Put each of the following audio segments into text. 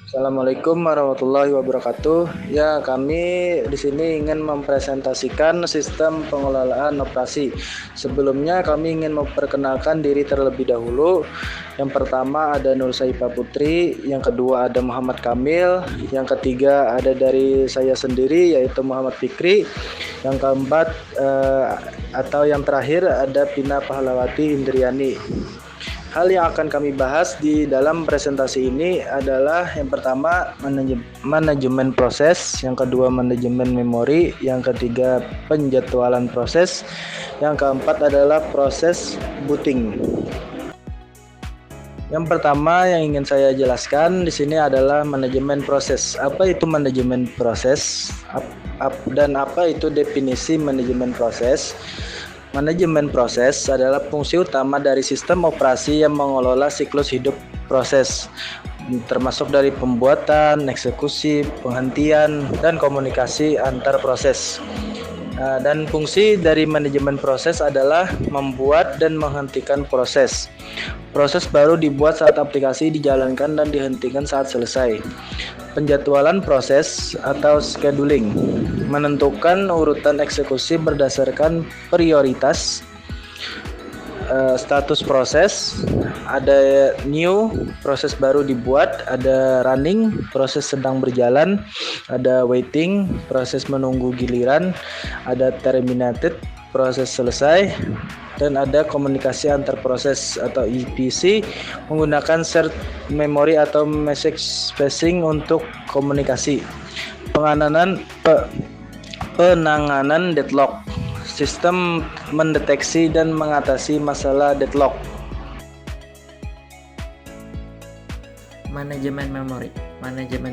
Assalamualaikum warahmatullahi wabarakatuh. Ya, kami di sini ingin mempresentasikan sistem pengelolaan operasi. Sebelumnya kami ingin memperkenalkan diri terlebih dahulu. Yang pertama ada Nur Saifah Putri, yang kedua ada Muhammad Kamil, yang ketiga ada dari saya sendiri yaitu Muhammad Fikri, yang keempat atau yang terakhir ada Pina Pahlawati Indriani. Hal yang akan kami bahas di dalam presentasi ini adalah yang pertama manajemen proses, yang kedua manajemen memori, yang ketiga penjadwalan proses, yang keempat adalah proses booting. Yang pertama yang ingin saya jelaskan di sini adalah manajemen proses. Apa itu manajemen proses? Dan apa itu definisi manajemen proses? Manajemen proses adalah fungsi utama dari sistem operasi yang mengelola siklus hidup proses, termasuk dari pembuatan, eksekusi, penghentian, dan komunikasi antar proses. Dan fungsi dari manajemen proses adalah membuat dan menghentikan proses. Proses baru dibuat saat aplikasi dijalankan dan dihentikan saat selesai. Penjadwalan proses atau scheduling menentukan urutan eksekusi berdasarkan prioritas. Status proses, ada new, proses baru dibuat, ada running, proses sedang berjalan, ada waiting, proses menunggu giliran, ada terminated, proses selesai, dan ada komunikasi antar proses atau EPC menggunakan shared memory atau message passing untuk komunikasi. Penanganan deadlock, sistem mendeteksi dan mengatasi masalah deadlock. Manajemen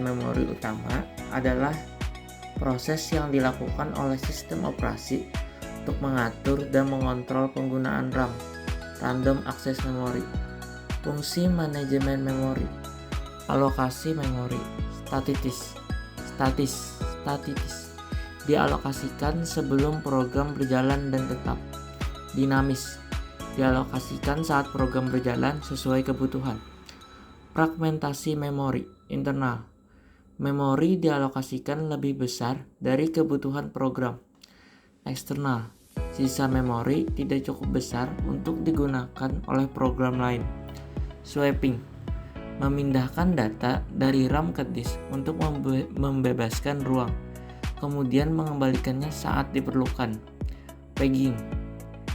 memori utama adalah proses yang dilakukan oleh sistem operasi untuk mengatur dan mengontrol penggunaan RAM, random access memory. Fungsi manajemen memori: alokasi memori, statis, dialokasikan sebelum program berjalan dan tetap. Dinamis, dialokasikan saat program berjalan sesuai kebutuhan. Fragmentasi memori, internal, memori dialokasikan lebih besar dari kebutuhan program. Eksternal, sisa memori tidak cukup besar untuk digunakan oleh program lain. Swapping, memindahkan data dari RAM ke disk untuk membebaskan ruang, kemudian mengembalikannya saat diperlukan. Pegging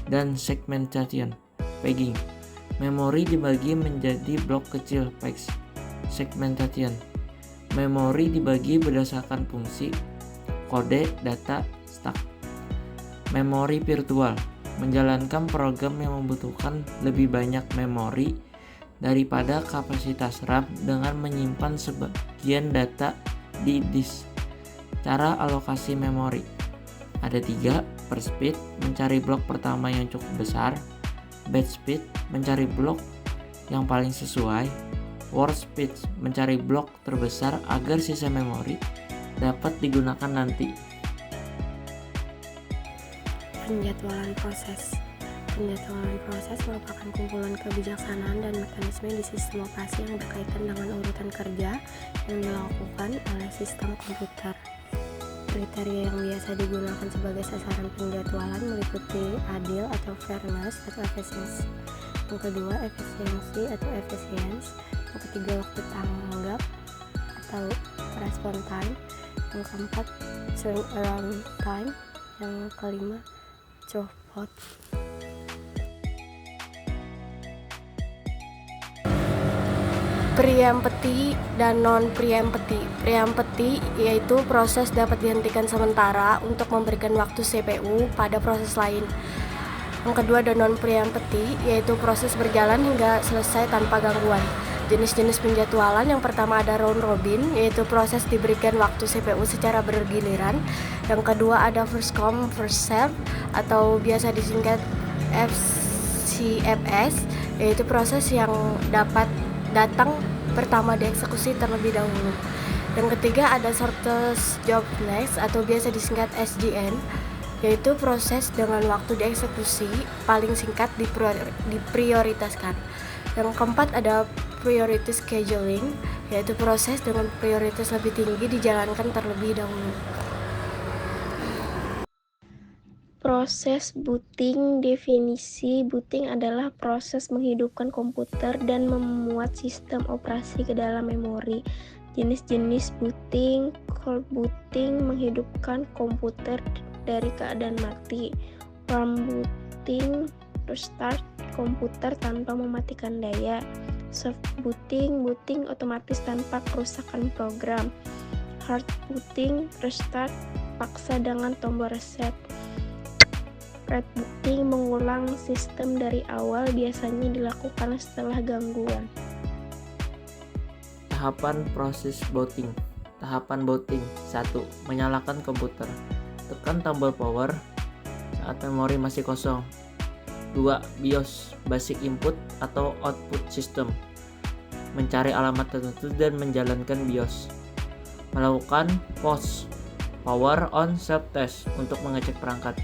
dan segmentation. Pegging, memori dibagi menjadi blok kecil pegs. Segmentation, memori dibagi berdasarkan fungsi, kode, data, stack. Memori virtual, menjalankan program yang membutuhkan lebih banyak memori daripada kapasitas RAM dengan menyimpan sebagian data di disk. Cara alokasi memori ada 3. Per speed, mencari blok pertama yang cukup besar. Batch speed, mencari blok yang paling sesuai. Worst speed, mencari blok terbesar agar sisa memori dapat digunakan nanti. Penjadwalan proses merupakan kumpulan kebijaksanaan dan mekanisme di sistem operasi yang berkaitan dengan urutan kerja yang dilakukan oleh sistem komputer. Kriteria yang biasa digunakan sebagai sasaran penjadwalan meliputi adil atau fairness atau efisiensi. Yang kedua, efisiensi atau efficiency. Yang ketiga, waktu tanggap atau response time. Yang keempat, turnaround time. Yang kelima, throughput. Preemptive dan non-preemptive. Preemptive yaitu proses dapat dihentikan sementara untuk memberikan waktu CPU pada proses lain. Yang kedua ada non-preemptive, yaitu proses berjalan hingga selesai tanpa gangguan. Jenis-jenis penjadwalan yang pertama ada round robin, yaitu proses diberikan waktu CPU secara bergiliran. Yang kedua ada first come first serve atau biasa disingkat FCFS, yaitu proses yang dapat datang pertama dieksekusi terlebih dahulu. Yang ketiga ada shortest job next atau biasa disingkat SJN, yaitu proses dengan waktu dieksekusi paling singkat diprioritaskan. Yang keempat ada priority scheduling, yaitu proses dengan prioritas lebih tinggi dijalankan terlebih dahulu. Proses booting. Definisi booting adalah proses menghidupkan komputer dan memuat sistem operasi ke dalam memori. Jenis-jenis booting: cold booting, menghidupkan komputer dari keadaan mati; warm booting, restart komputer tanpa mematikan daya; soft booting, booting otomatis tanpa kerusakan program; hard booting, restart paksa dengan tombol reset; red booting, mengulang sistem dari awal, biasanya dilakukan setelah gangguan. Tahapan proses booting. Tahapan booting. 1. Menyalakan komputer. Tekan tombol power saat memori masih kosong. 2. BIOS, basic input atau output system. Mencari alamat tertentu dan menjalankan BIOS. Melakukan POS, power on self test, untuk mengecek perangkat.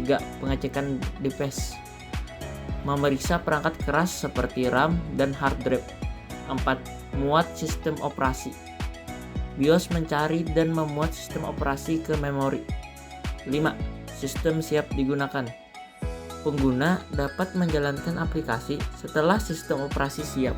3. Pengecekan device, memeriksa perangkat keras seperti RAM dan hard drive. 4. Muat sistem operasi. BIOS, mencari dan memuat sistem operasi ke memori. 5. Sistem siap digunakan. Pengguna dapat menjalankan aplikasi setelah sistem operasi siap.